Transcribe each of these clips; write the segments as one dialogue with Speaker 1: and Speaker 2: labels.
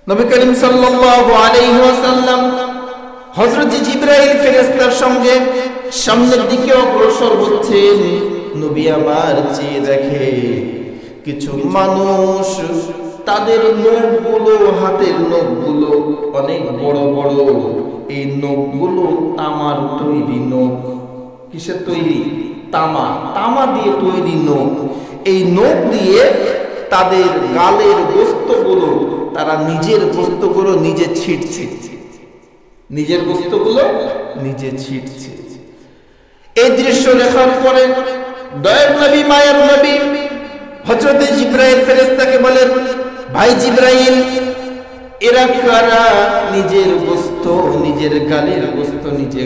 Speaker 1: নবী করিম সাল্লাল্লাহু আলাইহি ওয়াসাল্লাম হযরত জিবরাইল ফেরেশতার সঙ্গে সামনের দিকে অগ্রসর হচ্ছেন। নবী আমার চেয়ে দেখে কিছু মানুষ তাদের নখগুলো, হাতের নখগুলো অনেক বড় বড়। এই নখগুলো তামার তৈরি নখ। কিসের তৈরি? তামা। তামা দিয়ে তৈরি নখ। এই নখ দিয়ে তাদের গালের গোস্তগুলো, তারা নিজের গোস্তগুলো নিজে ছিটছে, নিজের গোস্তগুলো নিজে ছিটছে। এই দৃশ্য দেখার পরে দয়ার নবী, মায়ের নবী হযরত জিবরাইল ফেরেশতাকে বলেন, ভাই জিবরাইল, এরা কারা নিজের গোস্ত, নিজের গালের গোস্ত নিজে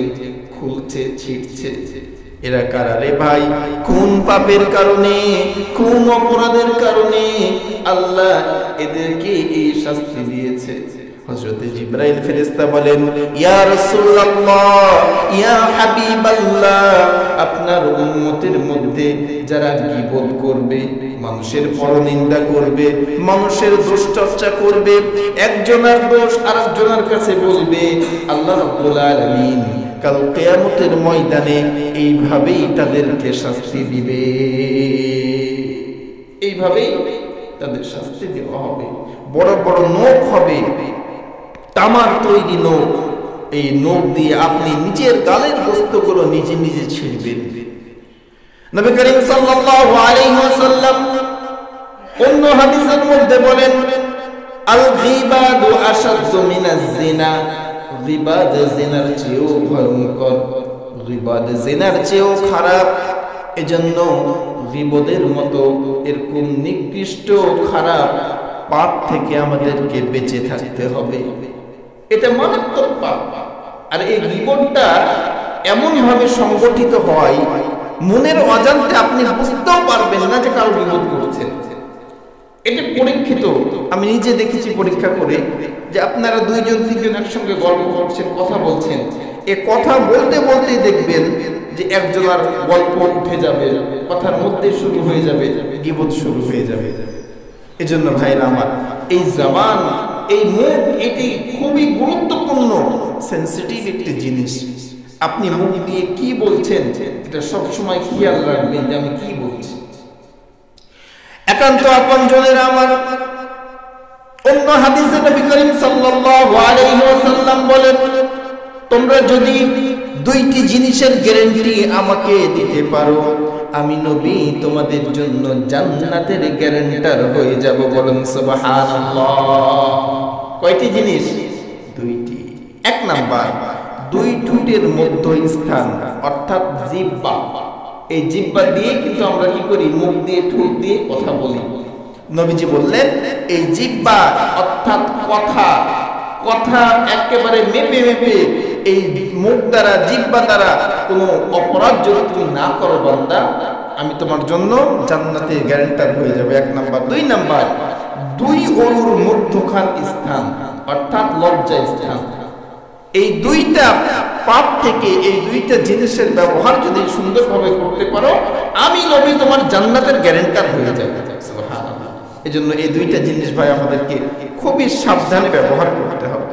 Speaker 1: খুলছে, ছিটছে? এরা কারা রে ভাই? কোন পাপের কারণে, কোন অপরাধের কারণে আল্লাহ এদেরকে এই শাস্তি দিয়েছে? হযরত জিবরাইল ফেরেশতা বলেন, ইয়া রাসূলুল্লাহ, ইয়া হাবিবাল্লাহ, আপনার উম্মতের মধ্যে যারা গীবত করবে, মানুষের পরনিন্দা করবে, মানুষের দোষ চর্চা করবে, একজনের দোষ আরেকজনের কাছে বলবে, আল্লাহ রাব্বুল আলামিন কাল কিয়ামতের ময়দানে এইভাবেই তাদেরকে শাস্তি দিবে, এইভাবেই তাদের শাস্তি দেওয়া হবে। বড় বড় নখ হবে, তামার তৈরি নখ। এই নখ দিয়ে আপনি নিজের গালের গোস্তগুলো নিজে নিজে ছিঁড়বেন। নবী করিম সাল্লাল্লাহু আলাইহি ওয়াসাল্লাম অন্য হাদিসের মধ্যে বলেন, আল গীবাদু আশাদ্দু মিনাজ জিনা, গীবাদ জিনার চেয়েও ভয়ঙ্কর, গীবাদ জিনার চেয়েও খারাপ। এজন্য গীবতের মতো এরকম নিকৃষ্ট খারাপ পাপ থেকে আমাদেরকে বেঁচে থাকতে হবে। এটা মারাত্মক পাপ। আর এই গীবতটা এমন ভাবে সংগঠিত হয়, মনের অজান্তে আপনি বুঝতেও পারবেন না যে কারো গীবত করছেন। এটা পরীক্ষিত, আমি নিজে দেখেছি পরীক্ষা করে, যে আপনারা দুইজন তিনজন একসঙ্গে গল্প করছেন, কথা বলছেন, এ কথা বলতে বলতেই দেখবেন যে একজনের গল্প উঠে যাবে, কথার মধ্যে শুরু হয়ে যাবে, গীবত শুরু হয়ে যাবে। এজন্য ভাইরা আমার, এই জবান, এই মুখ, এটি খুবই গুরুত্বপূর্ণ, সেন্সিটিভ একটি জিনিস। আপনি মুখ দিয়ে কি বলছেন এটা সবসময় খেয়াল রাখবেন যে আমি কি বলছি। একান্ত আপনজনের আমার অন্য হাদিসে নবী করিম সাল্লাল্লাহু আলাইহি ওয়াসাল্লাম বলেন, তোমরা যদি দুইটি জিনিসের গ্যারান্টি আমাকে দিতে পারো, আমি নবী তোমাদের জন্য জান্নাতের গ্যারান্টার হয়ে যাব। বলুন সুবহানাল্লাহ। কয়টি জিনিস? দুইটি। এক নাম্বার, দুই ঠোঁটের মধ্যস্থান অর্থাৎ জিহ্বা। এই জিহ্বা দিয়ে কিন্তু আমরা কি করি? মুখ দিয়ে, ঠোঁট দিয়ে কথা বলি। নবীজি বললেন, এই জিহ্বা অর্থাৎ কথা, কথা একেবারে মেপে মেপে এই মুখ দ্বারা, জিহ্বা দ্বারা কোনো অপরাধ যদি তুমি না করো বান্দা, আমি তোমার জন্য জান্নাতে গ্যারান্টার হয়ে যাবে। এক নাম্বার। দুই নাম্বার, দুই অরুর মধ্যখান স্থান অর্থাৎ লজ্জা স্থান। এই দুইটা পাপ থেকে, এই দুইটা জিনিসের ব্যবহার যদি সুন্দরভাবে করতে পারো, আমি নবী তোমার জান্নাতের গ্যারান্টার হয়ে যাবে। সুবহানাল্লাহ। এজন্য এই দুইটা জিনিস ভাই আমাদেরকে খুবই সাবধানে ব্যবহার করতে হবে।